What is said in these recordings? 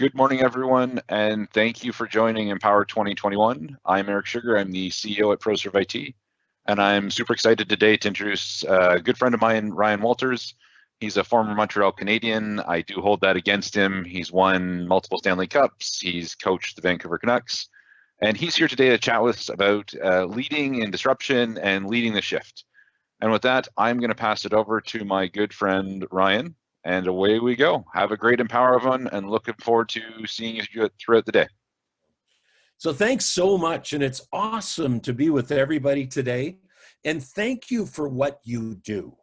Good morning, everyone, and thank you for joining Empower 2021. I'm Eric Sugar. I'm the CEO at ProServeIT, and I'm super excited today to introduce a good friend of mine, Ryan Walters. He's a former Montreal Canadian. I do hold that against him. He's won multiple Stanley Cups. He's coached the Vancouver Canucks, and he's here today to chat with us about leading in disruption and leading the shift. And with that, I'm going to pass it over to my good friend, Ryan. And away we go. Have a great Empower everyone, and looking forward to seeing you throughout the day. So thanks so much. And it's awesome to be with everybody today. And thank you for what you do.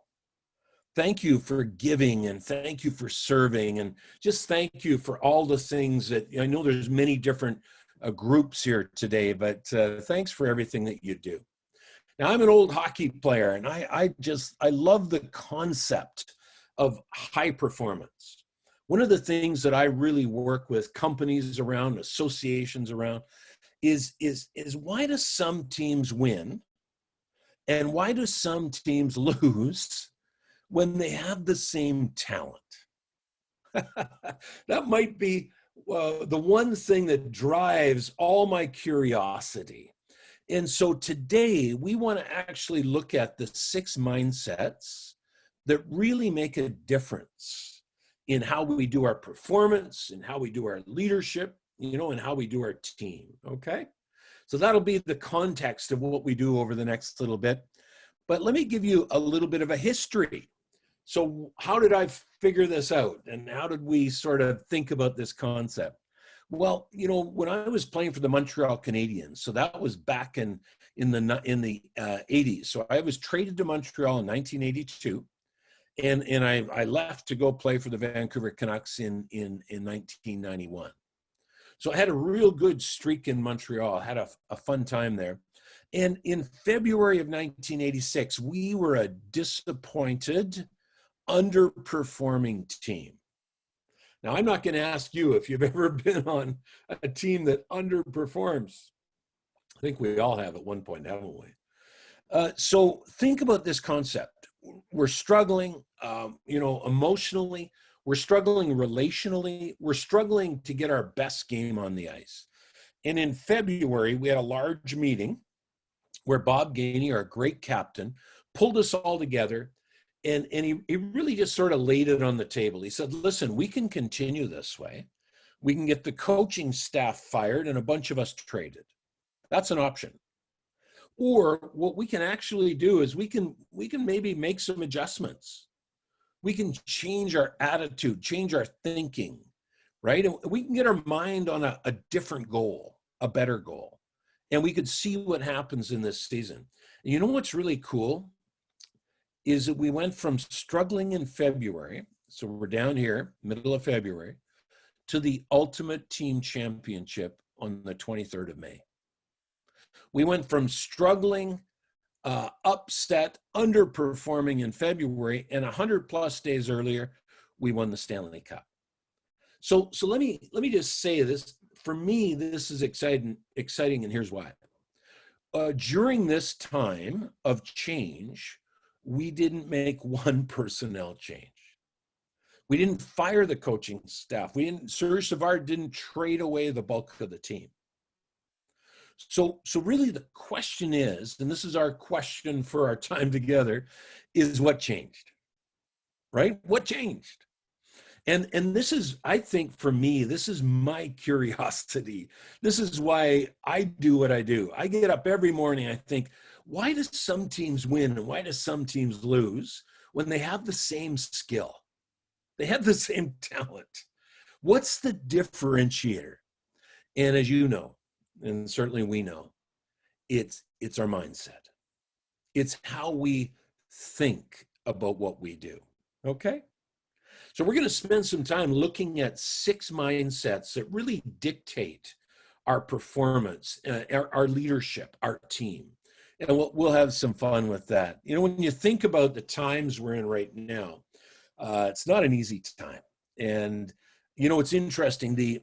Thank you for giving, and thank you for serving, and just thank you for all the things that, I know there's many different groups here today, but thanks for everything that you do. Now, I'm an old hockey player, and I love the concept of high performance. One of the things that I really work with companies around, associations around, is why do some teams win and why do some teams lose when they have the same talent? That might be the one thing that drives all my curiosity. And so today we want to actually look at the 6 mindsets that really make a difference in how we do our performance, and how we do our leadership, and how we do our team, okay? So that'll be the context of what we do over the next little bit. But let me give you a little bit of a history. So how did I figure this out, and how did we sort of think about this concept? Well, when I was playing for the Montreal Canadiens, so that was back in the 80s. So I was traded to Montreal in 1982. And I left to go play for the Vancouver Canucks in 1991. So I had a real good streak in Montreal. I had a fun time there. And in February of 1986, we were a disappointed, underperforming team. Now, I'm not going to ask you if you've ever been on a team that underperforms. I think we all have at one point, haven't we? So think about this concept. We're struggling, emotionally. We're struggling relationally. We're struggling to get our best game on the ice. And in February, we had a large meeting where Bob Gainey, our great captain, pulled us all together. And he really just sort of laid it on the table. He said, listen, we can continue this way. We can get the coaching staff fired and a bunch of us traded. That's an option. Or what we can actually do is we can maybe make some adjustments. We can change our attitude, change our thinking, right? And we can get our mind on a different goal, a better goal. And we could see what happens in this season. And you know what's really cool is that we went from struggling in February, so we're down here, middle of February, to the ultimate team championship on the 23rd of May. We went from struggling, upset, underperforming in February, and 100+ days earlier, we won the Stanley Cup. So let me just say this. For me, this is exciting, and here's why. During this time of change, we didn't make one personnel change. We didn't fire the coaching staff. Serge Savard didn't trade away the bulk of the team. So really the question is, and this is our question for our time together, is what changed, right? What changed? And this is, I think for me, this is my curiosity. This is why I do what I do. I get up every morning, I think, why do some teams win and why do some teams lose when they have the same skill? They have the same talent. What's the differentiator? And as you know, and certainly we know, it's our mindset. It's how we think about what we do, okay? So we're going to spend some time looking at 6 mindsets that really dictate our performance, our leadership, our team. And we'll have some fun with that. When you think about the times we're in right now, it's not an easy time. And, it's interesting. The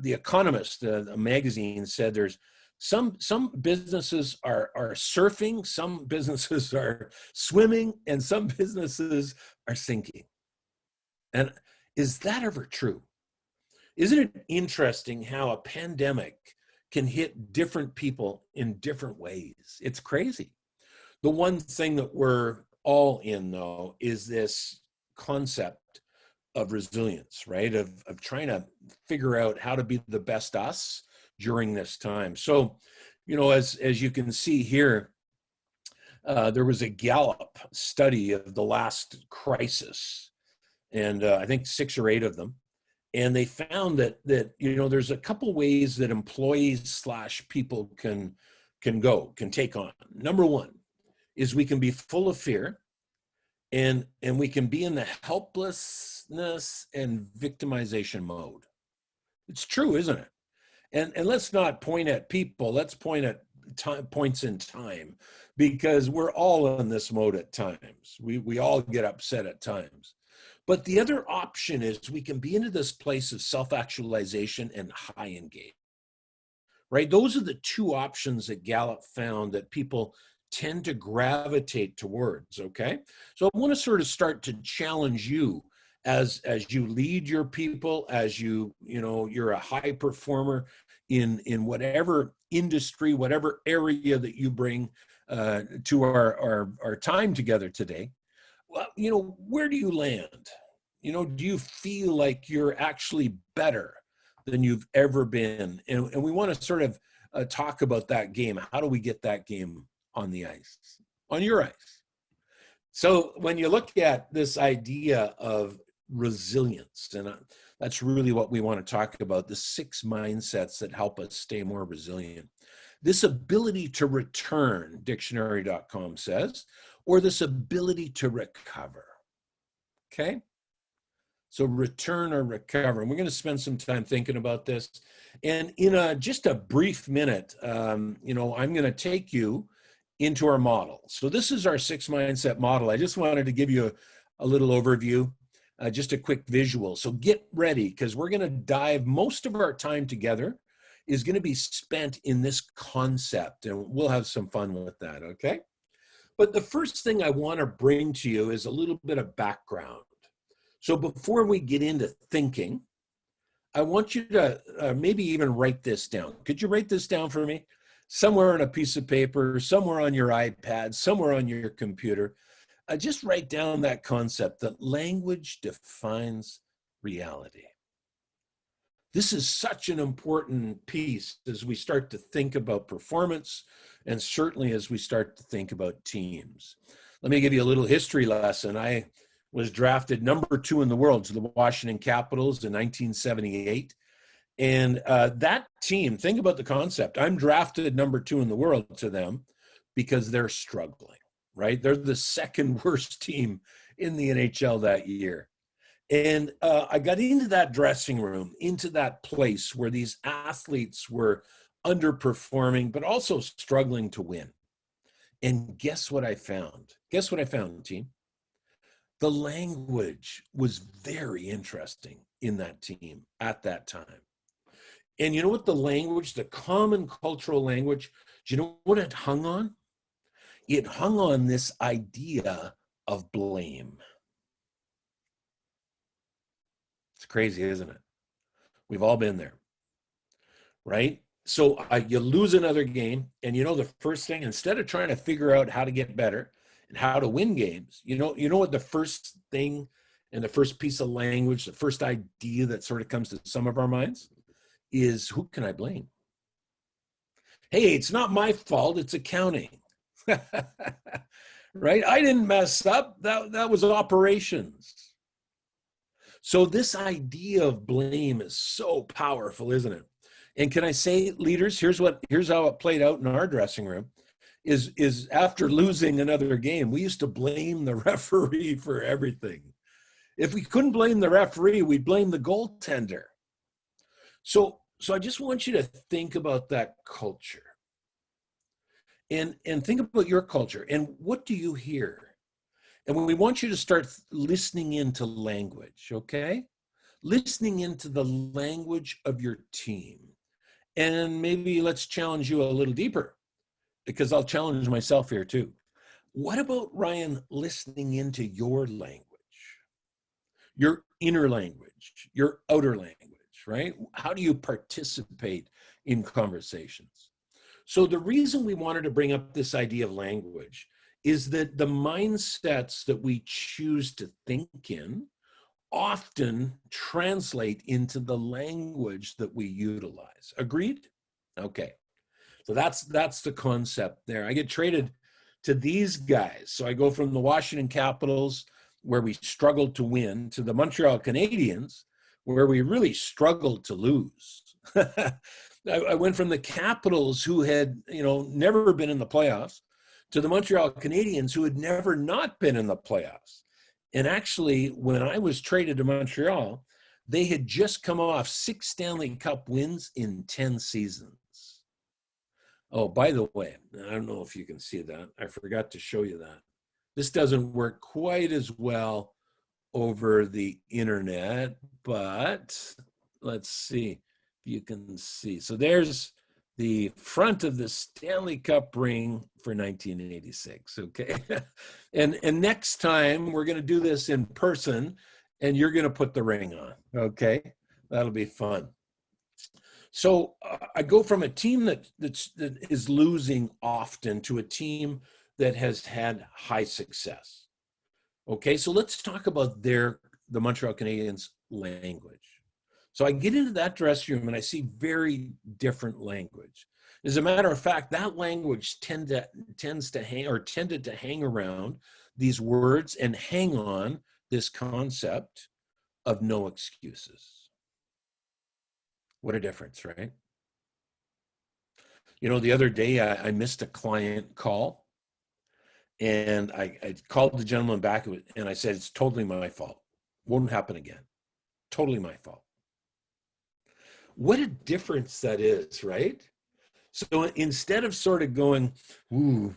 Economist, a magazine, said there's some businesses are surfing, some businesses are swimming, and some businesses are sinking. And is that ever true? Isn't it interesting how a pandemic can hit different people in different ways? It's crazy. The one thing that we're all in, though, is this concept of resilience, right? Of trying to figure out how to be the best us during this time. So, as you can see here, there was a Gallup study of the last crisis, and I think 6 or 8 of them. And they found that there's a couple ways that employees / people can take on. Number one is we can be full of fear, and we can be in the helplessness and victimization mode. It's true, isn't it? And let's not point at people, let's point at points in time, because we're all in this mode at times. We all get upset at times. But the other option is we can be into this place of self-actualization and high engagement, right? Those are the 2 options that Gallup found that people tend to gravitate towards, okay? So I want to sort of start to challenge you as you lead your people, as you're a high performer in whatever industry, whatever area that you bring to our time together today. Well, where do you land? Do you feel like you're actually better than you've ever been? And we want to sort of talk about that game. How do we get that game on the ice, on your ice? So when you look at this idea of resilience, and that's really what we want to talk about, the 6 mindsets that help us stay more resilient. This ability to return, dictionary.com says, or this ability to recover, okay? So return or recover. And we're going to spend some time thinking about this. And in just a brief minute, I'm going to take you into our model. So this is our 6 mindset model. I just wanted to give you a little overview, just a quick visual. So get ready, because we're going to dive, most of our time together is going to be spent in this concept, and we'll have some fun with that, okay? But the first thing I want to bring to you is a little bit of background. So before we get into thinking, I want you to maybe even write this down. Could you write this down for me? Somewhere on a piece of paper, somewhere on your iPad, somewhere on your computer. Just write down that concept that language defines reality. This is such an important piece as we start to think about performance, and certainly as we start to think about teams. Let me give you a little history lesson. I was drafted number 2 in the world to the Washington Capitals in 1978. And that team, think about the concept. I'm drafted number 2 in the world to them because they're struggling, right? They're the 2nd worst team in the NHL that year. And I got into that dressing room, into that place where these athletes were underperforming, but also struggling to win. And guess what I found? Guess what I found, team? The language was very interesting in that team at that time. And you know what the language, the common cultural language, do you know what it hung on? It hung on this idea of blame. It's crazy, isn't it? We've all been there, right? So you lose another game, and the first thing, instead of trying to figure out how to get better and how to win games, you know what the first thing and the first piece of language, the first idea that sort of comes to some of our minds is, who can I blame? Hey, it's not my fault, it's accounting. Right? I didn't mess up. That was operations. So this idea of blame is so powerful, isn't it? And can I say, leaders, here's how it played out in our dressing room, is after losing another game, we used to blame the referee for everything. If we couldn't blame the referee, we'd blame the goaltender. So I just want you to think about that culture. And think about your culture. And what do you hear? And we want you to start listening into language, okay? Listening into the language of your team. And maybe let's challenge you a little deeper, because I'll challenge myself here too. What about, Ryan, listening into your language? Your inner language, your outer language. right? How do you participate in conversations? So the reason we wanted to bring up this idea of language is that the mindsets that we choose to think in often translate into the language that we utilize. Agreed? Okay. So that's the concept there. I get traded to these guys. So I go from the Washington Capitals, where we struggled to win, to the Montreal Canadiens, where we really struggled to lose. I went from the Capitals, who had, never been in the playoffs, to the Montreal Canadiens, who had never not been in the playoffs. And actually, when I was traded to Montreal, they had just come off 6 Stanley Cup wins in 10 seasons. Oh, by the way, I don't know if you can see that. I forgot to show you that. This doesn't work quite as well over the internet, but let's see if you can see. So there's the front of the Stanley Cup ring for 1986, okay? and next time we're gonna do this in person, and you're gonna put the ring on, okay? That'll be fun. So I go from a team that is losing often to a team that has had high success. Okay, so let's talk about the Montreal Canadiens language. So I get into that dressing room and I see very different language. As a matter of fact, that language tended to hang around these words and hang on this concept of no excuses. What a difference, right? The other day I missed a client call, and I called the gentleman back and I said, it's totally my fault. Won't happen again. Totally my fault. What a difference that is, right? So instead of sort of going, ooh,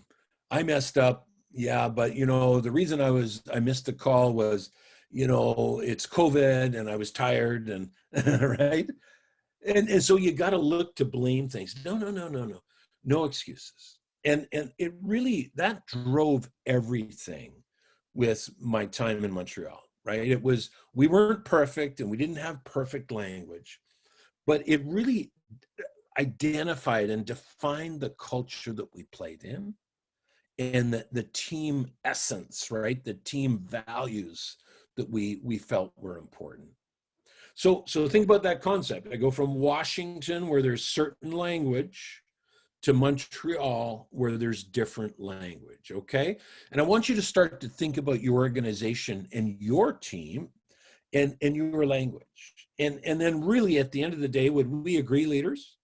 I messed up. Yeah, but the reason I missed the call was, it's COVID and I was tired and right? And so you got to look to blame things. No excuses. And it really, that drove everything with my time in Montreal, right? We weren't perfect and we didn't have perfect language, but it really identified and defined the culture that we played in, and the team essence, right? The team values that we felt were important. So think about that concept. I go from Washington, where there's certain language, to Montreal, where there's different language, okay? And I want you to start to think about your organization and your team and your language. And then really at the end of the day, would we agree, leaders?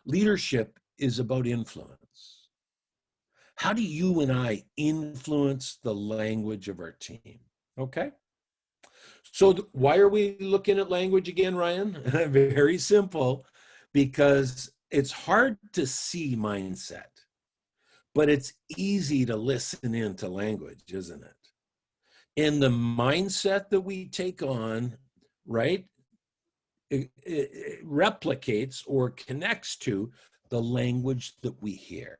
Leadership is about influence. How do you and I influence the language of our team, okay? So why are we looking at language again, Ryan? Very simple, because it's hard to see mindset, but it's easy to listen into language, isn't it? And the mindset that we take on, right, it replicates or connects to the language that we hear,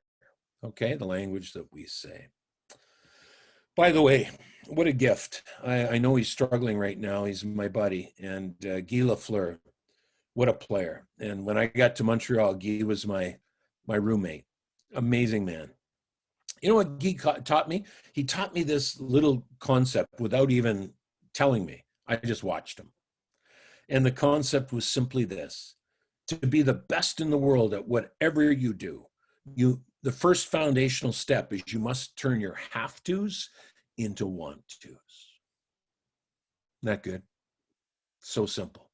okay? The language that we say. By the way, what a gift. I know he's struggling right now. He's my buddy. And Guy Lafleur, what a player. And when I got to Montreal, Guy was my roommate. Amazing man. You know what Guy taught me? He taught me this little concept without even telling me. I just watched him. And the concept was simply this: to be the best in the world at whatever you do, the first foundational step is you must turn your have-tos into want-tos. Not good. So simple.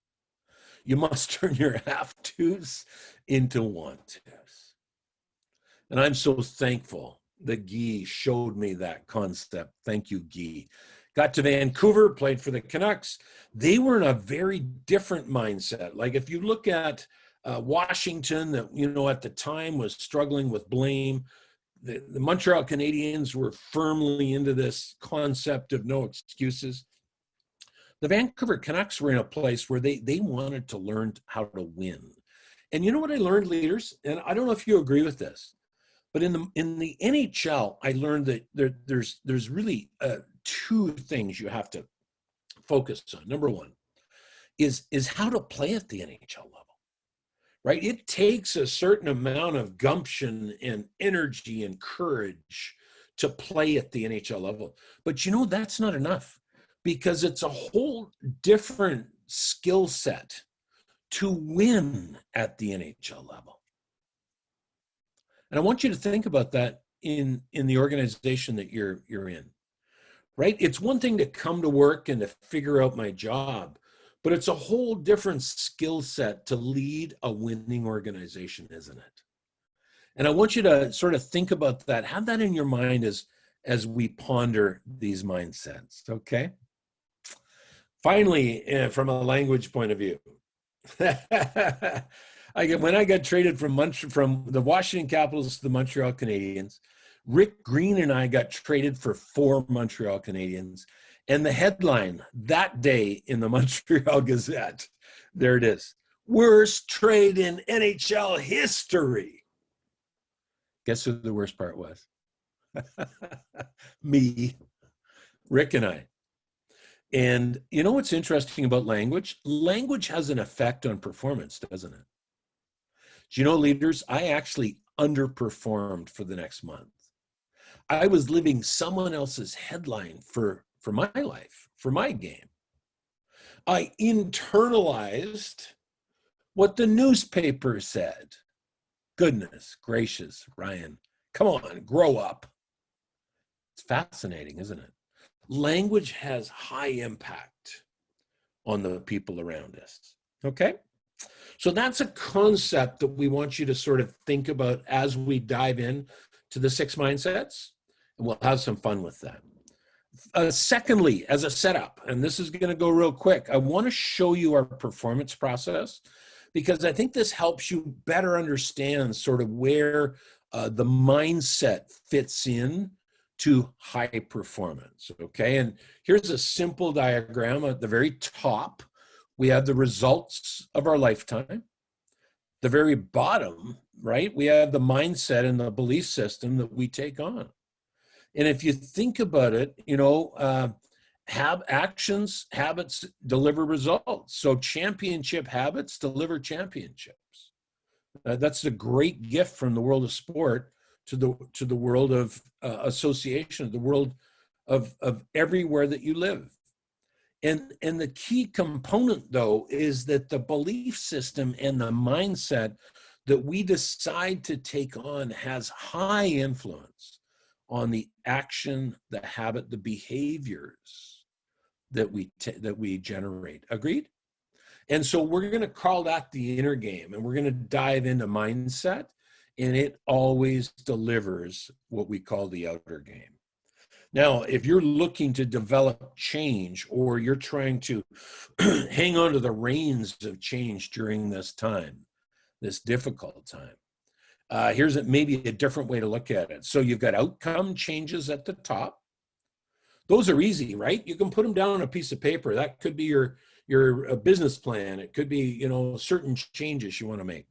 You must turn your have-tos into want-tos. And I'm so thankful that Guy showed me that concept. Thank you, Guy. Got to Vancouver, played for the Canucks. They were in a very different mindset. Like if you look at Washington, that at the time was struggling with blame. The Montreal Canadiens were firmly into this concept of no excuses. The Vancouver Canucks were in a place where they wanted to learn how to win. And you know what I learned, leaders? And I don't know if you agree with this, but in the NHL, I learned that there's really two things you have to focus on. Number one is how to play at the NHL level, right? It takes a certain amount of gumption and energy and courage to play at the NHL level. But you know, that's not enough, because it's a whole different skill set to win at the NHL level. And I want you to think about that in the organization that you're in, right? It's one thing to come to work and to figure out my job, but it's a whole different skill set to lead a winning organization, isn't it? And I want you to sort of think about that, have that in your mind as we ponder these mindsets, okay? Finally, from a language point of view, when I got traded from the Washington Capitals to the Montreal Canadiens, Rick Green and I got traded for 4 Montreal Canadiens. And the headline that day in the Montreal Gazette, there it is, worst trade in NHL history. Guess who the worst part was? Me, Rick and I. And you know what's interesting about language? Language has an effect on performance, doesn't it? Do you know, leaders, I actually underperformed for the next month. I was living someone else's headline for my life, for my game. I internalized what the newspaper said. Goodness gracious, Ryan, come on, grow up. It's fascinating, isn't it? Language has high impact on the people around us, okay? So that's a concept that we want you to sort of think about as we dive in to the 6 mindsets, and we'll have some fun with that. Secondly, as a setup, and this is going to go real quick, I want to show you our performance process, because I think this helps you better understand sort of where the mindset fits in to high performance, okay? And here's a simple diagram. At the very top, we have the results of our lifetime. The very bottom, right, we have the mindset and the belief system that we take on. And if you think about it, you know, habits deliver results. So championship habits deliver championships. That's a great gift from the world of sport to the world of association, the world of everywhere that you live. And the key component, though, is that the belief system and the mindset that we decide to take on has high influence on the action, the habit, the behaviors that we generate. Agreed? And so we're going to call that the inner game, and we're going to dive into mindset, and it always delivers what we call the outer game. Now, if you're looking to develop change, or you're trying to hang on to the reins of change during this time, this difficult time, here's maybe a different way to look at it. So you've got outcome changes at the top. Those are easy, right? You can put them down on a piece of paper. That could be your business plan. It could be, you know, certain changes you want to make.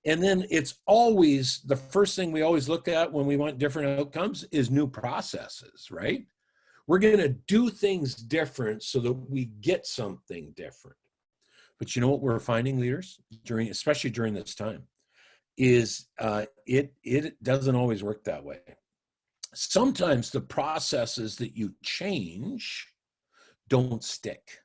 And then it's always, the first thing we always look at when we want different outcomes is new processes, right? We're going to do things different so that we get something different. But you know what we're finding, leaders, especially during this time, is it doesn't always work that way. Sometimes the processes that you change don't stick.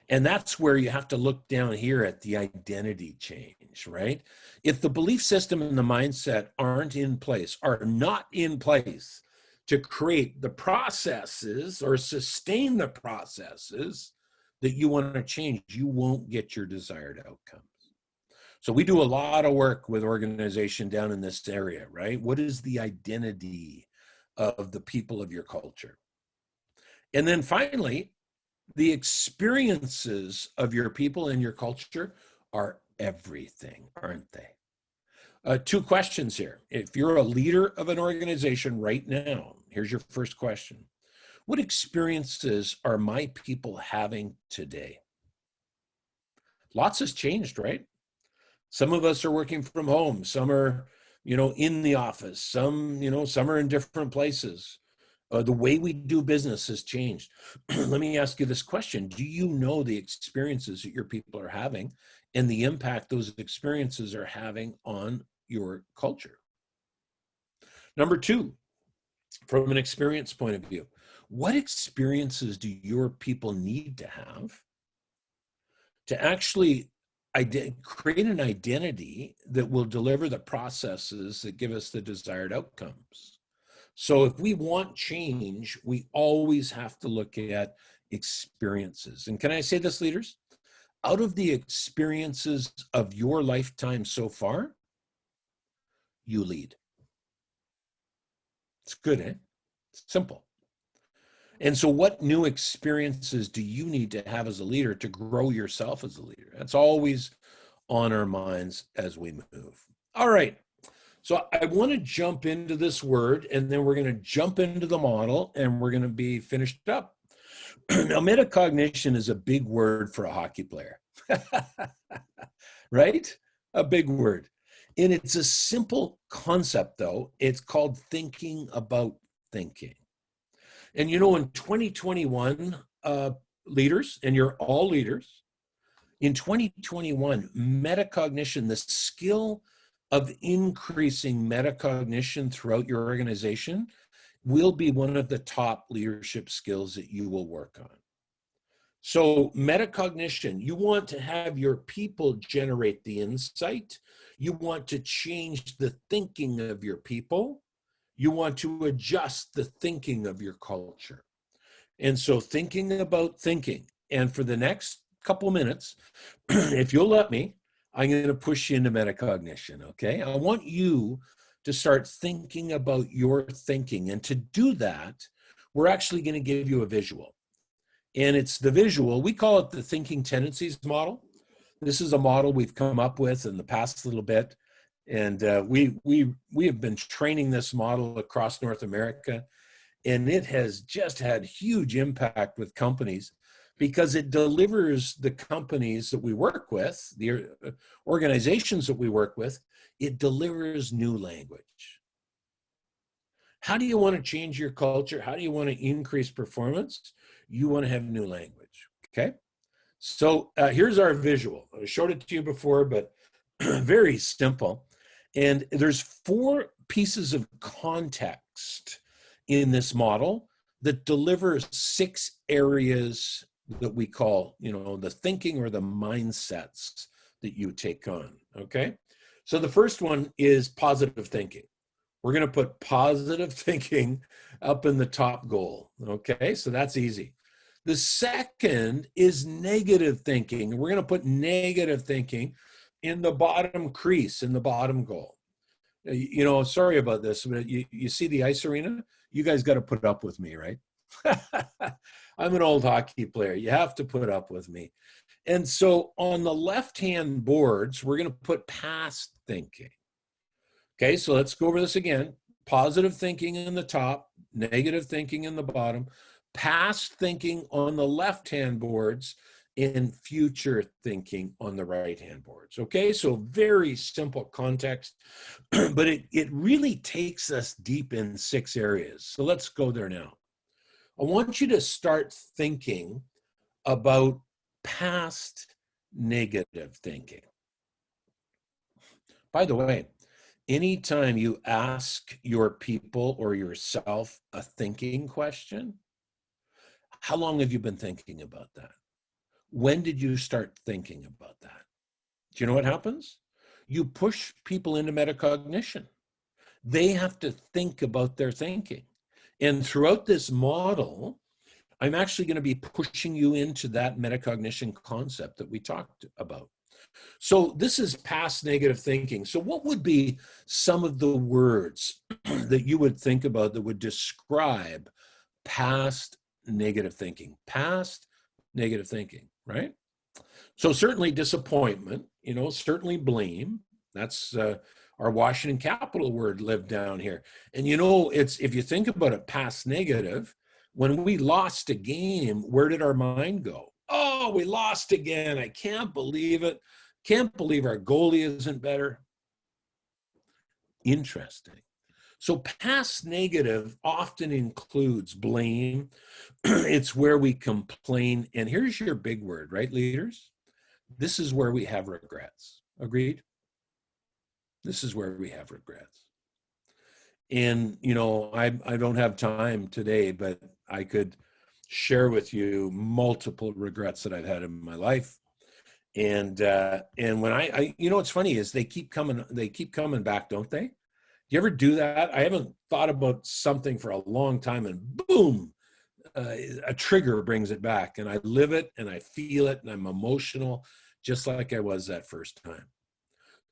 And that's where you have to look down here at the identity change, right? If the belief system and the mindset are not in place to create the processes or sustain the processes that you want to change, you won't get your desired outcomes. So we do a lot of work with organization down in this area, right? What is the identity of the people of your culture? And then finally, the experiences of your people and your culture are everything, aren't they? 2 questions here. If you're a leader of an organization right now, here's your first question. What experiences are my people having today? Lots has changed, right? Some of us are working from home. Some are, you know, in the office. Some, you know, some are in different places. The way we do business has changed. Let me ask you this question. Do you know the experiences that your people are having and the impact those experiences are having on your culture? Number two, from an experience point of view, what experiences do your people need to have to actually create an identity that will deliver the processes that give us the desired outcomes? So if we want change, we always have to look at experiences. And can I say this, leaders? Out of the experiences of your lifetime so far, you lead. It's good, eh? It's simple. And so what new experiences do you need to have as a leader to grow yourself as a leader? That's always on our minds as we move. All right. So I want to jump into this word, and then we're going to jump into the model, and we're going to be finished up. Now, metacognition is a big word for a hockey player, right? A big word. And it's a simple concept, though. It's called thinking about thinking. And you know, in 2021, leaders, and you're all leaders, in 2021, metacognition, the skill of increasing metacognition throughout your organization, will be one of the top leadership skills that you will work on. So metacognition, you want to have your people generate the insight. You want to change the thinking of your people. You want to adjust the thinking of your culture. And so thinking about thinking. And for the next couple minutes, if you'll let me, I'm going to push you into metacognition, okay? I want you to start thinking about your thinking. And to do that, we're actually going to give you a visual. And it's the visual, we call it the Thinking Tendencies Model. This is a model we've come up with in the past little bit. And we have been training this model across North America. And it has just had huge impact with companies, because it delivers the companies that we work with, the organizations that we work with, it delivers new language. How do you want to change your culture? How do you want to increase performance? You want to have new language, okay? So here's our visual. I showed it to you before, but very simple. And there's 4 pieces of context in this model that delivers 6 areas that we call, you know, the thinking or the mindsets that you take on, okay? So the first one is positive thinking. We're going to put positive thinking up in the top goal, okay? So that's easy. The second is negative thinking. We're going to put negative thinking in the bottom crease, in the bottom goal. You know, sorry about this, but you see the ice arena? You guys got to put up with me, right? I'm an old hockey player. You have to put up with me. And so on the left-hand boards, we're going to put past thinking. Okay, so let's go over this again. Positive thinking in the top, negative thinking in the bottom, past thinking on the left-hand boards, and future thinking on the right-hand boards. Okay, so very simple context, but it really takes us deep in 6 areas. So let's go there now. I want you to start thinking about past negative thinking. By the way, anytime you ask your people or yourself a thinking question, how long have you been thinking about that? When did you start thinking about that? Do you know what happens? You push people into metacognition. They have to think about their thinking. And throughout this model, I'm actually going to be pushing you into that metacognition concept that we talked about. So this is past negative thinking. So what would be some of the words that you would think about that would describe past negative thinking? Past negative thinking, right? So certainly disappointment, you know, certainly blame. That's our Washington Capitol word lived down here. And you know, it's, if you think about it, past negative, when we lost a game, where did our mind go? Oh, we lost again. I can't believe it. Can't believe our goalie isn't better. Interesting. So past negative often includes blame. It's where we complain. And here's your big word, right, leaders? This is where we have regrets. Agreed? This is where we have regrets. And, you know, I don't have time today, but I could share with you multiple regrets that I've had in my life. And when I you know, what's funny is they keep coming back, don't they? You ever do that? I haven't thought about something for a long time, and boom, a trigger brings it back, and I live it and I feel it and I'm emotional, just like I was that first time.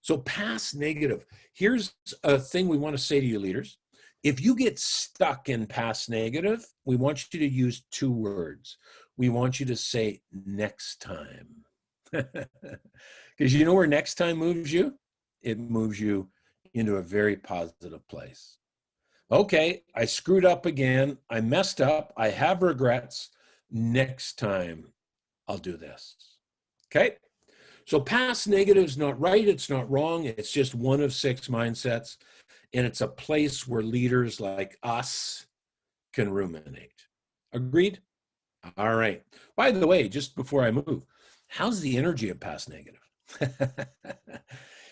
So past negative, here's a thing we want to say to you leaders. If you get stuck in past negative, we want you to use 2 words. We want you to say next time. Because you know where next time moves you? It moves you into a very positive place. Okay, I screwed up again. I messed up. I have regrets. Next time, I'll do this. Okay? So past negative is not right. It's not wrong. It's just one of 6 mindsets. And it's a place where leaders like us can ruminate. Agreed? All right. By the way, just before I move, how's the energy of past negative?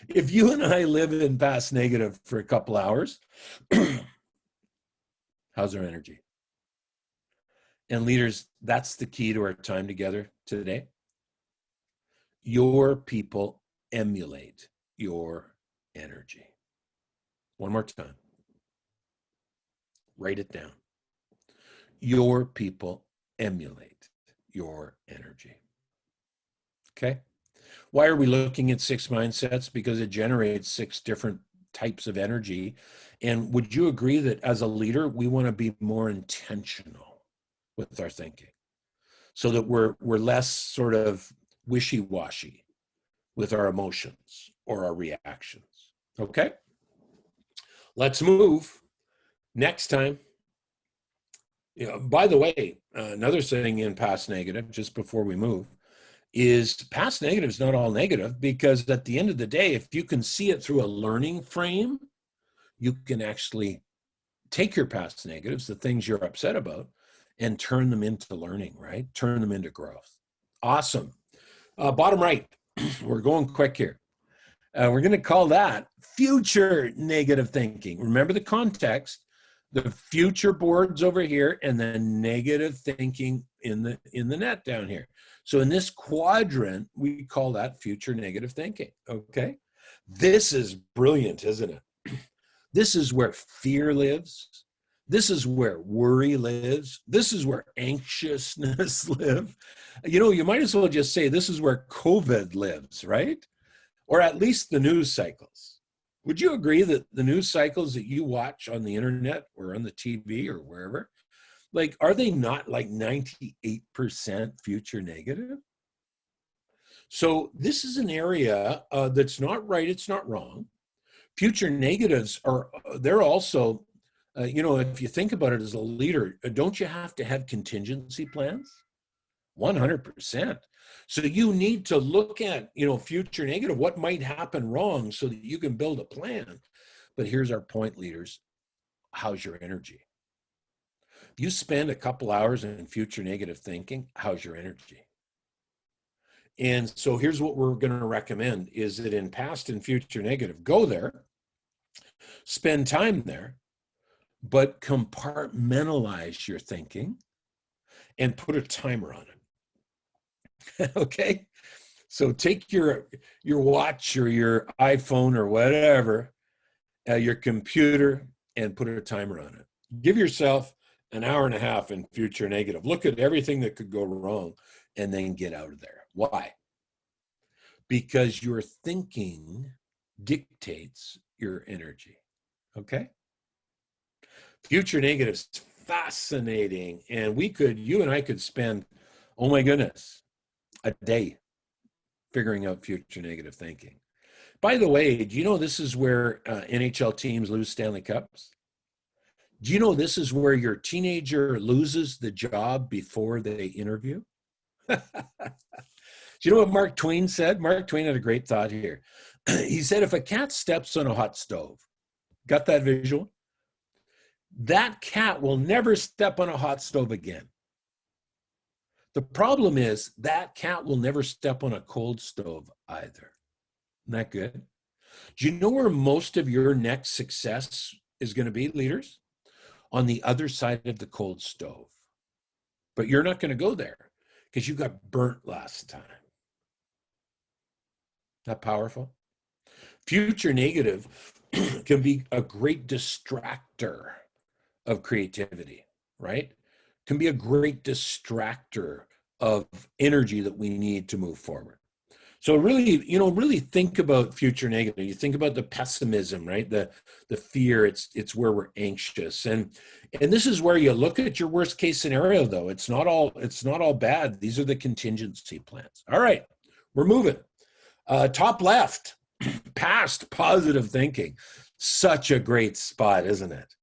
If you and I live in past negative for a couple hours, how's our energy? And leaders, that's the key to our time together today. Your people emulate your energy. One more time. Write it down. Your people emulate your energy. Okay? Why are we looking at 6 mindsets? Because it generates 6 different types of energy. And would you agree that as a leader, we want to be more intentional with our thinking so that we're less sort of wishy-washy with our emotions or our reactions? Okay? Let's move. Next time. You know, by the way, another thing in past negative, just before we move, is past negative is not all negative, because at the end of the day, if you can see it through a learning frame, you can actually take your past negatives, the things you're upset about, and turn them into learning, right? Turn them into growth. Awesome. Bottom right, we're going quick here. We're going to call that future negative thinking. Remember the context, the future boards over here, and then negative thinking in the net down here. So in this quadrant, we call that future negative thinking, okay? This is brilliant, isn't it? This is where fear lives. This is where worry lives. This is where anxiousness lives. You know, you might as well just say this is where COVID lives, right? Or at least the news cycles. Would you agree that the news cycles that you watch on the internet or on the TV or wherever, like, are they not like 98% future negative? So this is an area that's not right, it's not wrong. Future negatives are, they're also, you know, if you think about it as a leader, don't you have to have contingency plans? 100%. So you need to look at, you know, future negative, what might happen wrong so that you can build a plan. But here's our point, leaders. How's your energy? If you spend a couple hours in future negative thinking, how's your energy? And so here's what we're going to recommend is that in past and future negative, go there, spend time there, but compartmentalize your thinking and put a timer on it. Okay? So take your watch or your iPhone or whatever, your computer, and put a timer on it. Give yourself an hour and a half in future negative. Look at everything that could go wrong and then get out of there. Why? Because your thinking dictates your energy. Okay? Future negative is fascinating. And you and I could spend, oh my goodness, a day figuring out future negative thinking. By the way, do you know this is where NHL teams lose Stanley Cups? Do you know this is where your teenager loses the job before they interview? Do you know what Mark Twain said? Mark Twain had a great thought here. He said, if a cat steps on a hot stove, got that visual? that cat will never step on a hot stove again. The problem is that cat will never step on a cold stove either. Isn't that good? Do you know where most of your next success is going to be, leaders? On the other side of the cold stove. But you're not going to go there because you got burnt last time. That powerful? Future negative can be a great distractor of creativity, right? Can be a great distractor of energy that we need to move forward. So really, really think about future negative. You think about the pessimism, right? The fear, it's where we're anxious. And this is where you look at your worst case scenario, though. It's not all bad. These are the contingency plans. All right, we're moving. Top left, past positive thinking. Such a great spot, isn't it?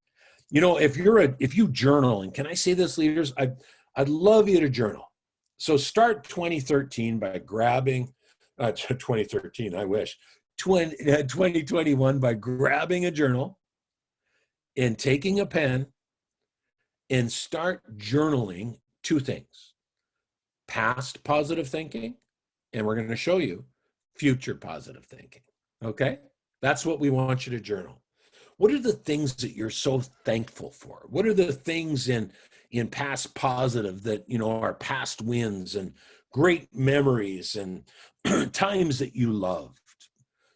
If you journal, and can I say this, leaders? I'd love you to journal. So start 2013 by grabbing 2013, I wish. 2021 by grabbing a journal and taking a pen and start journaling two things: past positive thinking, and we're going to show you future positive thinking. Okay? That's what we want you to journal. What are the things that you're so thankful for? What are the things in past positive that, are past wins and great memories and times that you loved?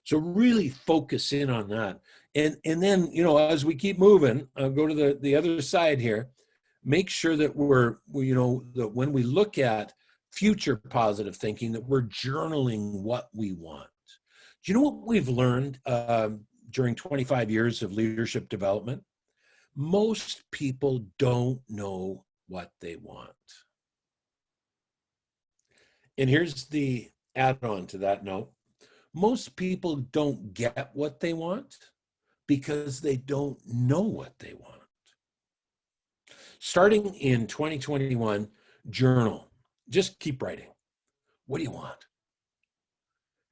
So really focus in on that. And then, as we keep moving, I'll go to the other side here. Make sure that that when we look at future positive thinking, that we're journaling what we want. Do you know what we've learned during 25 years of leadership development? Most people don't know what they want. And here's the add-on to that note. Most people don't get what they want because they don't know what they want. Starting in 2021, journal. Just keep writing. What do you want?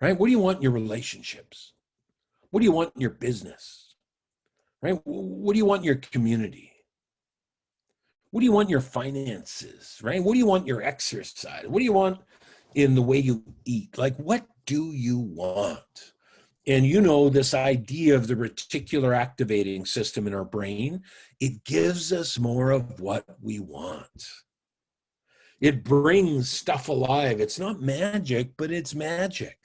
Right? What do you want in your relationships? What do you want in your business? Right? What do you want in your community? What do you want in your finances? Right? What do you want in your exercise? What do you want in the way you eat? Like, what do you want? And this idea of the reticular activating system in our brain, it gives us more of what we want. It brings stuff alive. It's not magic, but it's magic.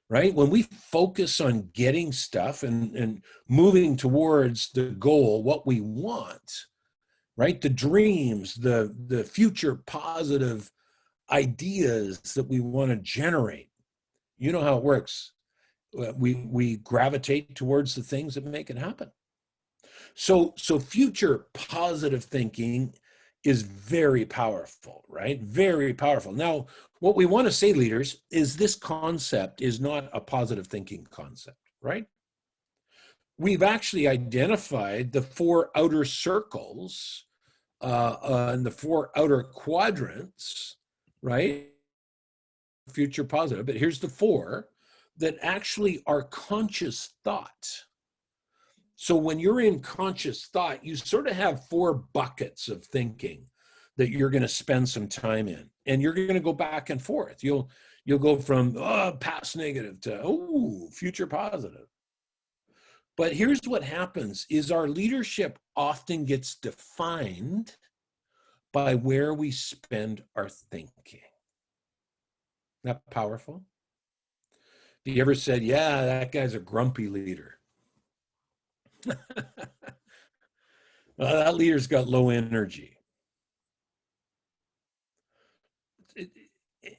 Right? When we focus on getting stuff and moving towards the goal, what we want, right? The dreams, the future positive ideas that we want to generate. You know how it works. We gravitate towards the things that make it happen. So future positive thinking is very powerful, right? Very powerful. Now, what we want to say, leaders, is this concept is not a positive thinking concept, right? We've actually identified the 4 outer circles and the 4 outer quadrants, right? Future positive, but here's the 4 that actually are conscious thought. So when you're in conscious thought, you sort of have 4 buckets of thinking that you're going to spend some time in, and you're going to go back and forth. You'll go from past negative to future positive. But here's what happens is our leadership often gets defined by where we spend our thinking. That powerful? Have you ever said, yeah, that guy's a grumpy leader? Well, that leader's got low energy.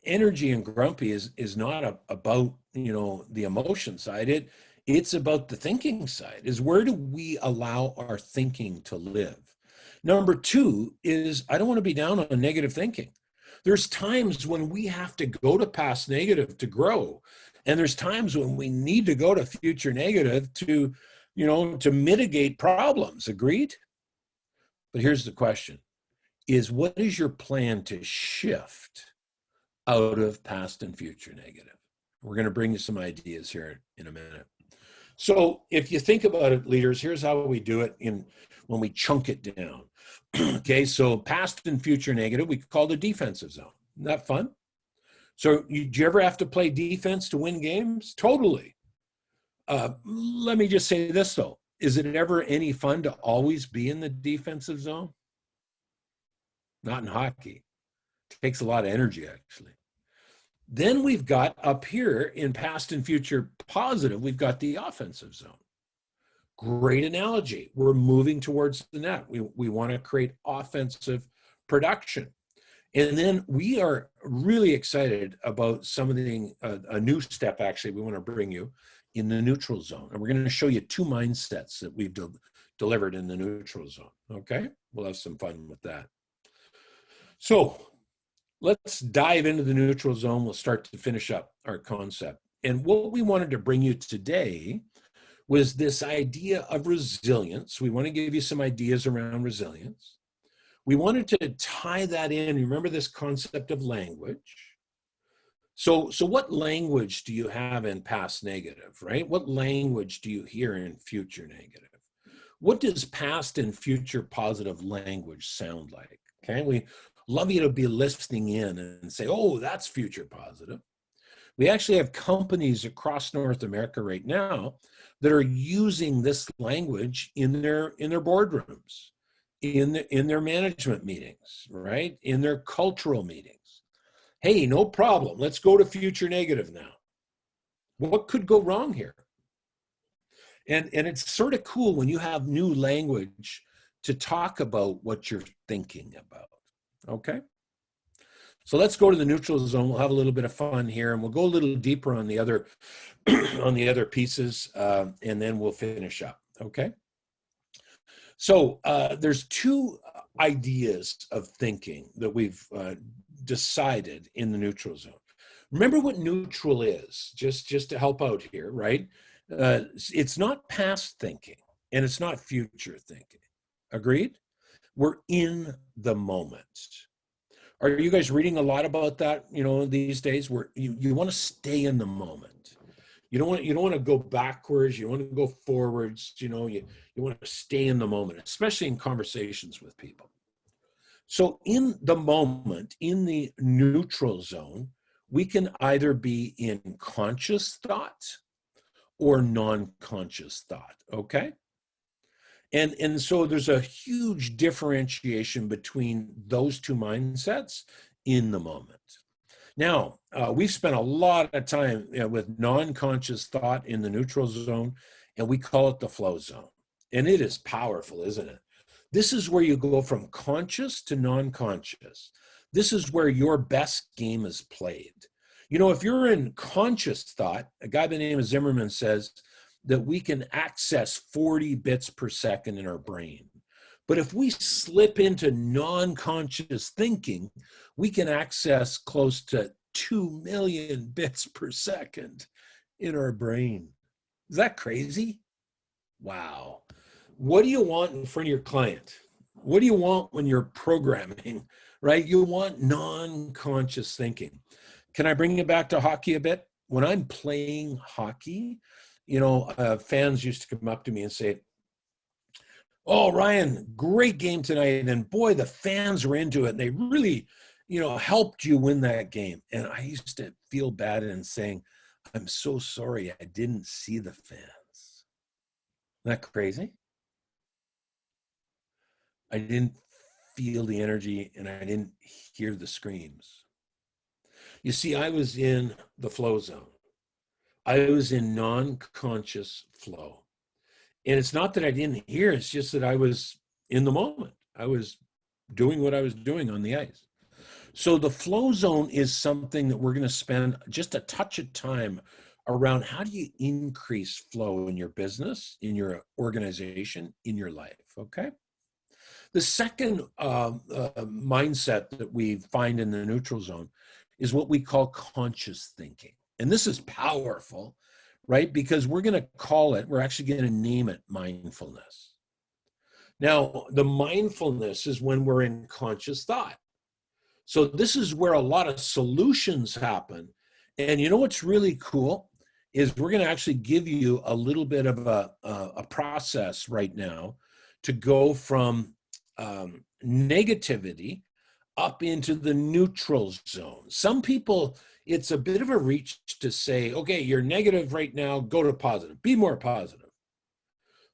Energy and grumpy is not about the emotion side. It's about the thinking side. Is where do we allow our thinking to live? Number 2 is I don't want to be down on negative thinking. There's times when we have to go to past negative to grow, and there's times when we need to go to future negative to mitigate problems. Agreed? But here's the question: is what is your plan to shift out of past and future negative? We're going to bring you some ideas here in a minute. So if you think about it, leaders, here's how we do it. when we chunk it down. Okay, so past and future negative, we call the defensive zone. Isn't that fun? So do you ever have to play defense to win games? Totally. Let me just say this though. Is it ever any fun to always be in the defensive zone? Not in hockey. It takes a lot of energy, actually. Then we've got up here in past and future positive, we've got the offensive zone. Great analogy. We're moving towards the net. We want to create offensive production. And then we are really excited about something, a new step actually we want to bring you in the neutral zone. And we're going to show you two mindsets that we've delivered in the neutral zone. Okay? We'll have some fun with that. So let's dive into the neutral zone. We'll start to finish up our concept. And what we wanted to bring you today was this idea of resilience. We want to give you some ideas around resilience. We wanted to tie that in. Remember this concept of language. So what language do you have in past negative, right? What language do you hear in future negative? What does past and future positive language sound like? Okay, we love you to be listening in and say, oh, that's future positive. We actually have companies across North America right now that are using this language in their boardrooms, in their management meetings, right? In their cultural meetings. Hey, no problem. Let's go to future negative now. What could go wrong here? And it's sort of cool when you have new language to talk about what you're thinking about. Okay? So let's go to the neutral zone. We'll have a little bit of fun here, and we'll go a little deeper on the other on the other pieces, and then we'll finish up. Okay. So there's two ideas of thinking that we've decided in the neutral zone. Remember what neutral is, just to help out here, right? It's not past thinking, and it's not future thinking. Agreed? We're in the moment. Are you guys reading a lot about that, these days, where you want to stay in the moment? You don't want to go backwards, you want to go forwards, you want to stay in the moment, especially in conversations with people. So in the moment, in the neutral zone, we can either be in conscious thought or non-conscious thought, okay? And so there's a huge differentiation between those two mindsets in the moment. Now, we've spent a lot of time with non-conscious thought in the neutral zone, and we call it the flow zone. And it is powerful, isn't it? This is where you go from conscious to non-conscious. This is where your best game is played. If you're in conscious thought, a guy by the name of Zimmerman says that we can access 40 bits per second in our brain. But if we slip into non-conscious thinking, we can access close to 2 million bits per second in our brain. Is that crazy? Wow. What do you want in front of your client? What do you want when you're programming, right? You want non-conscious thinking. Can I bring you back to hockey a bit? When I'm playing hockey, fans used to come up to me and say, oh, Ryan, great game tonight. And boy, the fans were into it. And they really, helped you win that game. And I used to feel bad in saying, I'm so sorry I didn't see the fans. Isn't that crazy? I didn't feel the energy and I didn't hear the screams. You see, I was in the flow zone. I was in non-conscious flow. And it's not that I didn't hear, it's just that I was in the moment. I was doing what I was doing on the ice. So the flow zone is something that we're going to spend just a touch of time around. How do you increase flow in your business, in your organization, in your life, okay? The second mindset that we find in the neutral zone is what we call conscious thinking. And this is powerful, right? Because we're actually going to name it mindfulness. Now, the mindfulness is when we're in conscious thought. So this is where a lot of solutions happen. And what's really cool is we're going to actually give you a little bit of a process right now to go from negativity up into the neutral zone. Some people, it's a bit of a reach to say, okay, you're negative right now, go to positive, be more positive.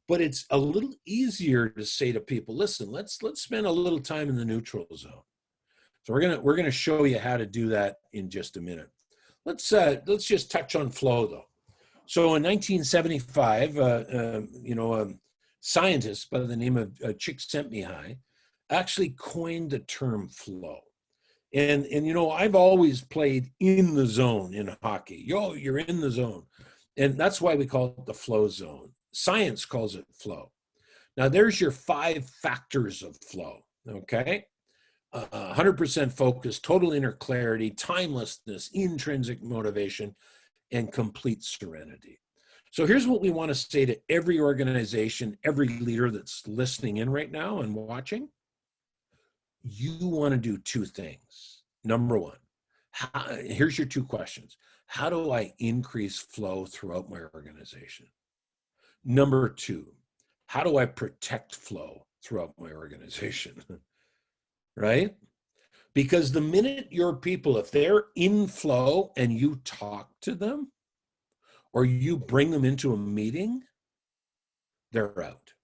But it's a little easier to say to people, listen, let's spend a little time in the neutral zone. So we're gonna show you how to do that in just a minute. Let's just touch on flow though. So in 1975, a scientist by the name of Csikszentmihalyi actually coined the term flow. And I've always played in the zone in hockey. You're in the zone. And that's why we call it the flow zone. Science calls it flow. Now there's your 5 factors of flow, okay? 100% focus, total inner clarity, timelessness, intrinsic motivation, and complete serenity. So here's what we want to say to every organization, every leader that's listening in right now and watching. You want to do 2 things. Number 1, here's your 2 questions. How do I increase flow throughout my organization? Number 2, how do I protect flow throughout my organization? Right? Because the minute your people, if they're in flow and you talk to them or you bring them into a meeting, they're out.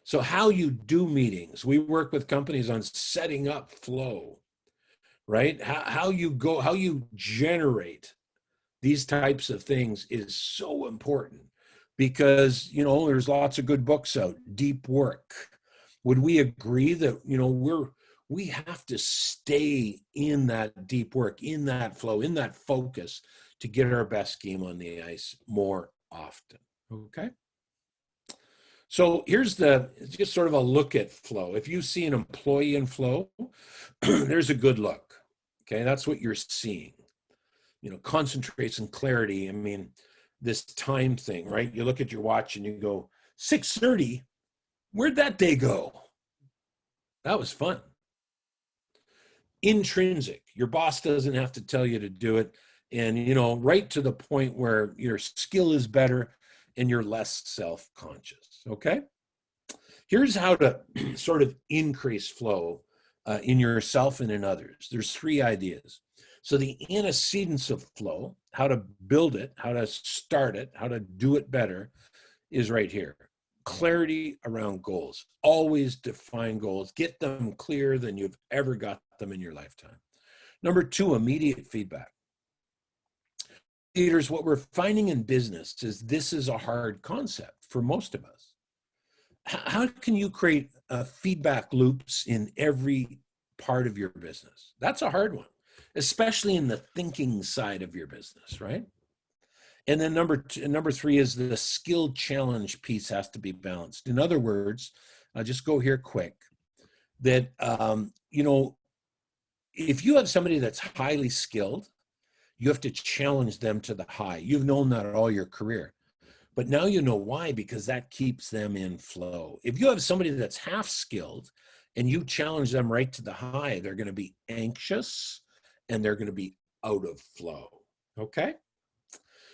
So how you do meetings, we work with companies on setting up flow, right? How you generate these types of things is so important because, there's lots of good books out, deep work. Would we agree that, we have to stay in that deep work, in that flow, in that focus to get our best game on the ice more often, okay? So here's just sort of a look at flow. If you see an employee in flow, there's a good look, okay? That's what you're seeing. Concentration, clarity. I mean, this time thing, right? You look at your watch and you go, 6:30, where'd that day go? That was fun. Intrinsic, your boss doesn't have to tell you to do it. And, right to the point where your skill is better and you're less self-conscious, okay? Here's how to sort of increase flow in yourself and in others. There's 3 ideas. So the antecedents of flow, how to build it, how to start it, how to do it better is right here. Clarity around goals. Always define goals. Get them clearer than you've ever got them in your lifetime. Number 2, immediate feedback. Leaders, what we're finding in business is this is a hard concept for most of us. How can you create feedback loops in every part of your business? That's a hard one, especially in the thinking side of your business, right? And then number 3 is the skill challenge piece has to be balanced. In other words, I'll just go here quick, that, if you have somebody that's highly skilled, you have to challenge them to the high. You've known that all your career, but now you know why, because that keeps them in flow. If you have somebody that's half skilled and you challenge them right to the high, they're going to be anxious and they're going to be out of flow, okay?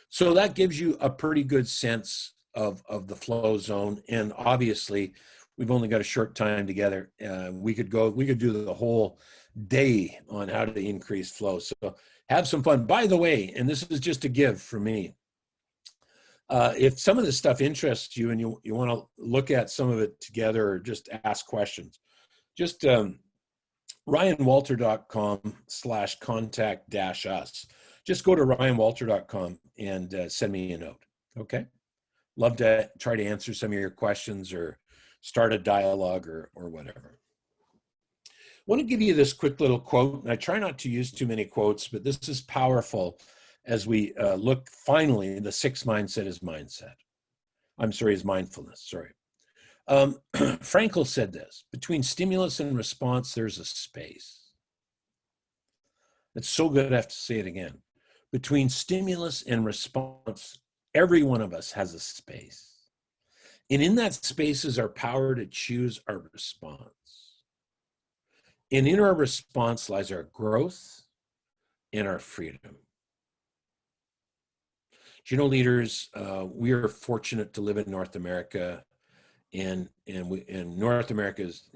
So that gives you a pretty good sense of the flow zone. And obviously, we've only got a short time together. We could do the whole day on how to increase flow. So have some fun. By the way, and this is just a give from me, if some of this stuff interests you and you want to look at some of it together or just ask questions, just ryanwalter.com/contact-us. Just go to ryanwalter.com and send me a note, okay? Love to try to answer some of your questions or start a dialogue or whatever. I want to give you this quick little quote, and I try not to use too many quotes, but this is powerful as we look, finally, the 6th mindset is mindset. Is mindfulness, sorry. Frankl said this, between stimulus and response, there's a space. It's so good I have to say it again. Between stimulus and response, every one of us has a space. And in that space is our power to choose our response. And in our response lies our growth and our freedom. Do you know, leaders, we are fortunate to live in North America, and North America is,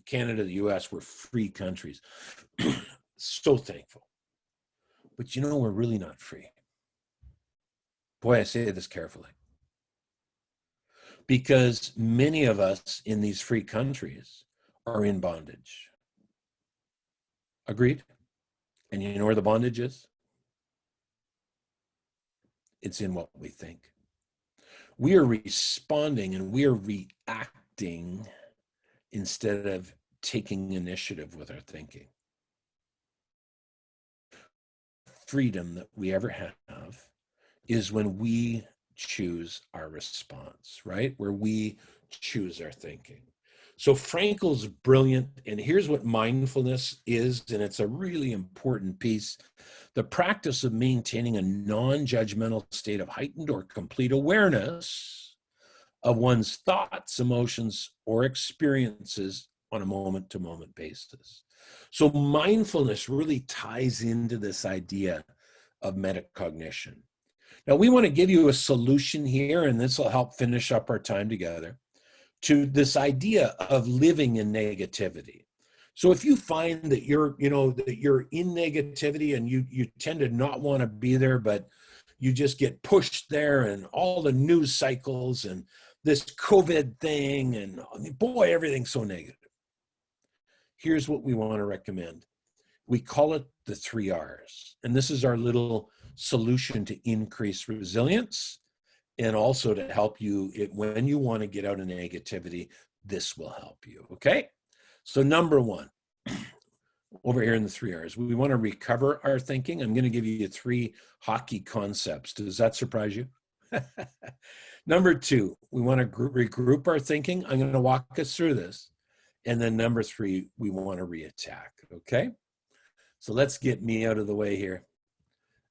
Canada, the US, we're free countries. So thankful. But we're really not free. Boy, I say this carefully. Because many of us in these free countries are in bondage. Agreed? And you know where the bondage is? It's in what we think. We are responding and we are reacting instead of taking initiative with our thinking. Freedom that we ever have is when we choose our response, right? Where we choose our thinking. So Frankl's brilliant, and here's what mindfulness is, and it's a really important piece. The practice of maintaining a non-judgmental state of heightened or complete awareness of one's thoughts, emotions, or experiences on a moment-to-moment basis. So mindfulness really ties into this idea of metacognition. Now, we want to give you a solution here, and this will help finish up our time together, to this idea of living in negativity. So if you find that you're in negativity and you tend to not want to be there, but you just get pushed there, and all the news cycles and this COVID thing, and boy, everything's so negative. Here's what we want to recommend. We call it the 3 R's. And this is our little solution to increase resilience and also to help you when you want to get out of negativity. This will help you, okay? So number 1, over here in the 3 R's, we want to recover our thinking. I'm going to give you 3 hockey concepts. Does that surprise you? Number 2, we want to regroup our thinking. I'm going to walk us through this. And then number 3, we want to reattack, okay? So let's get me out of the way here.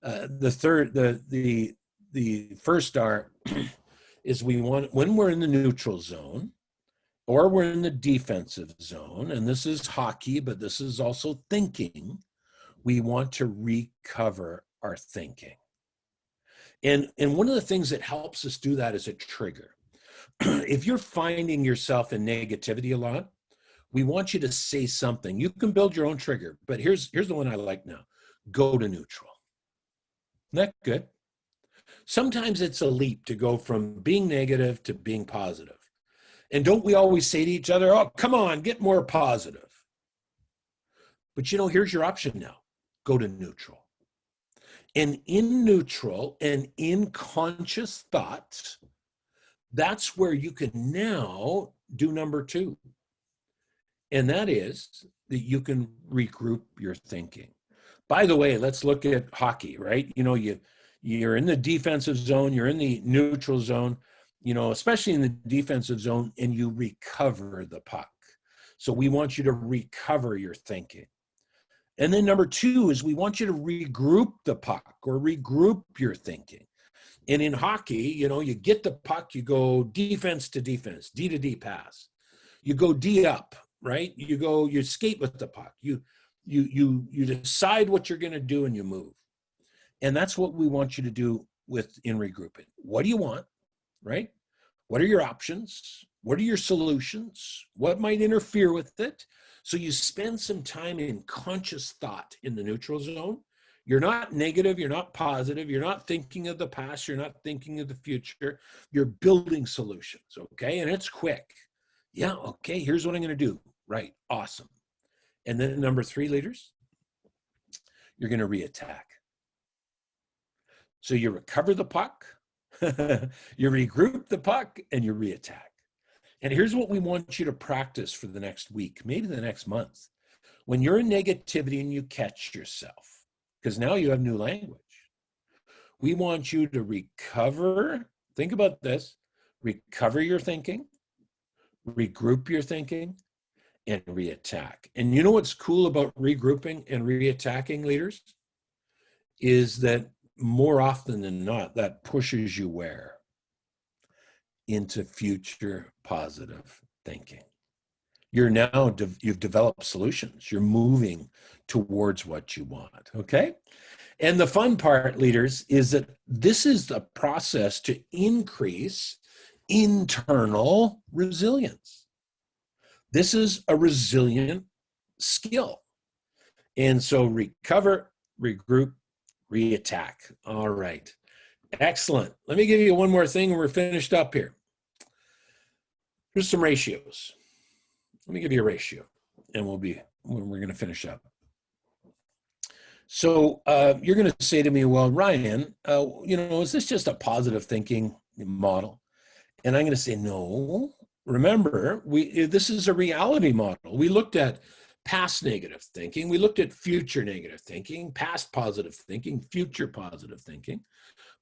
The first R is we want, when we're in the neutral zone or we're in the defensive zone, and this is hockey, but this is also thinking, we want to recover our thinking. And one of the things that helps us do that is a trigger. If you're finding yourself in negativity a lot, we want you to say something. You can build your own trigger, but here's the one I like now. Go to neutral. Isn't that good? Sometimes it's a leap to go from being negative to being positive. And don't we always say to each other, oh, come on, get more positive. But here's your option now. Go to neutral. And in neutral and in conscious thought, that's where you can now do number 2. And that is that you can regroup your thinking. By the way, let's look at hockey, right? You're in the defensive zone, you're in the neutral zone, especially in the defensive zone, and you recover the puck. So we want you to recover your thinking. And then number 2 is we want you to regroup the puck or regroup your thinking. And in hockey, you get the puck, you go defense to defense, D to D pass. You go D up. Right? You skate with the puck. You decide what you're going to do and you move. And that's what we want you to do in regrouping. What do you want? Right? What are your options? What are your solutions? What might interfere with it? So you spend some time in conscious thought in the neutral zone. You're not negative. You're not positive. You're not thinking of the past. You're not thinking of the future. You're building solutions. Okay. And it's quick. Yeah. Okay. Here's what I'm going to do. Right. Awesome. And then number 3, leaders, you're going to reattack. So you recover the puck, you regroup the puck, and you reattack. And here's what we want you to practice for the next week, maybe the next month. When you're in negativity and you catch yourself, because now you have new language, we want you to recover. Think about this. Recover your thinking, regroup your thinking, and reattack. And you know what's cool about regrouping and reattacking, leaders? Is that more often than not, that pushes you where? Into future positive thinking. You've developed solutions. You're moving towards what you want, okay? And the fun part, leaders, is that this is the process to increase internal resilience. This is a resilient skill. And so recover, regroup, reattack. All right. Excellent. Let me give you one more thing and we're finished up here. Here's some ratios. Let me give you a ratio and we're going to finish up. So you're going to say to me, well, Ryan, is this just a positive thinking model? And I'm going to say, no. Remember, this is a reality model. We looked at past negative thinking. We looked at future negative thinking, past positive thinking, future positive thinking.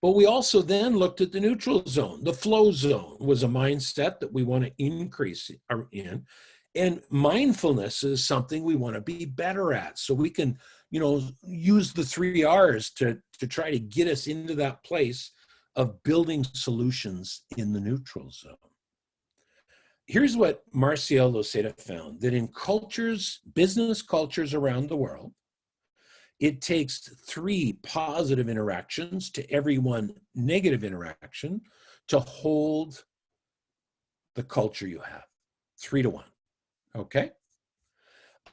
But we also then looked at the neutral zone. The flow zone was a mindset that we want to increase in. And mindfulness is something we want to be better at. So we can, use the 3 R's to try to get us into that place of building solutions in the neutral zone. Here's what Marcial Losada found, that in business cultures around the world, it takes 3 positive interactions to every 1 negative interaction to hold the culture you have, 3 to 1, okay?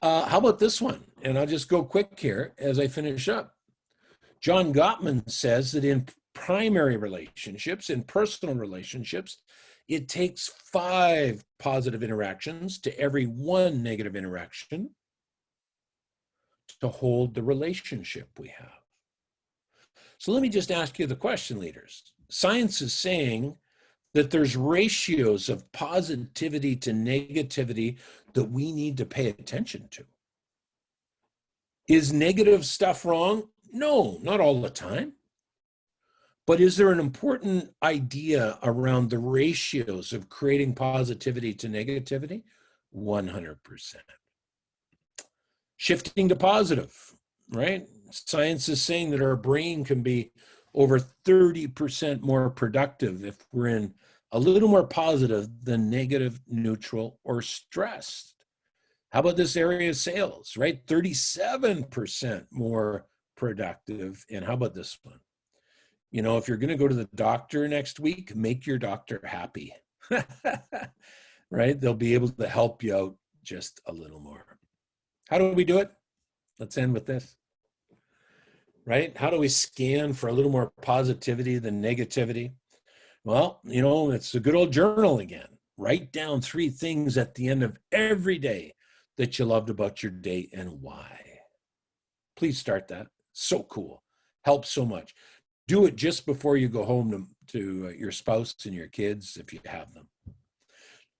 How about this one? And I'll just go quick here as I finish up. John Gottman says that in primary relationships, in personal relationships, it takes 5 positive interactions to every 1 negative interaction to hold the relationship we have. So let me just ask you the question, leaders. Science is saying that there's ratios of positivity to negativity that we need to pay attention to. Is negative stuff wrong? No, not all the time. But is there an important idea around the ratios of creating positivity to negativity? 100%. Shifting to positive, right? Science is saying that our brain can be over 30% more productive if we're in a little more positive than negative, neutral, or stressed. How about this area of sales, right? 37% more productive. And how about this one? If you're going to go to the doctor next week, make your doctor happy, right? They'll be able to help you out just a little more. How do we do it? Let's end with this, right? How do we scan for a little more positivity than negativity? Well, it's a good old journal again. Write down 3 things at the end of every day that you loved about your day and why. Please start that. So cool. Helps so much. Do it just before you go home to your spouse and your kids if you have them.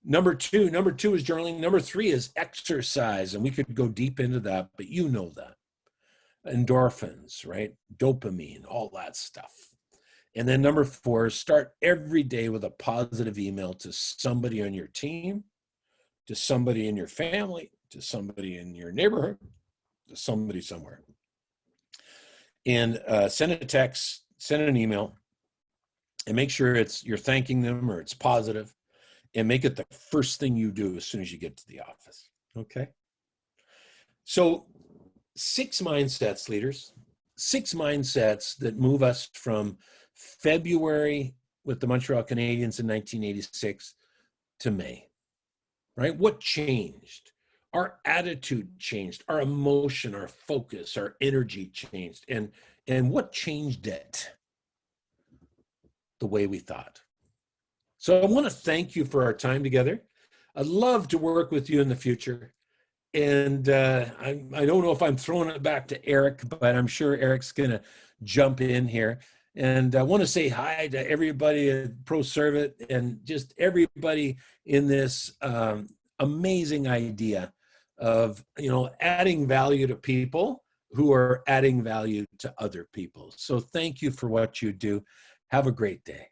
Number two is journaling. Number 3 is exercise. And we could go deep into that, but you know that. Endorphins, right? Dopamine, all that stuff. And then number 4, start every day with a positive email to somebody on your team, to somebody in your family, to somebody in your neighborhood, to somebody somewhere. And send a text, send an email, and make sure you're thanking them or it's positive, and make it the first thing you do as soon as you get to the office, okay? So 6 mindsets, leaders, 6 mindsets that move us from February with the Montreal Canadiens in 1986 to May, right? What changed? Our attitude changed, our emotion, our focus, our energy changed. And what changed it? The way we thought. So I want to thank you for our time together. I'd love to work with you in the future. And I don't know if I'm throwing it back to Eric, but I'm sure Eric's going to jump in here. And I want to say hi to everybody at ProServeIT and just everybody in this amazing idea of, adding value to people who are adding value to other people. So thank you for what you do. Have a great day.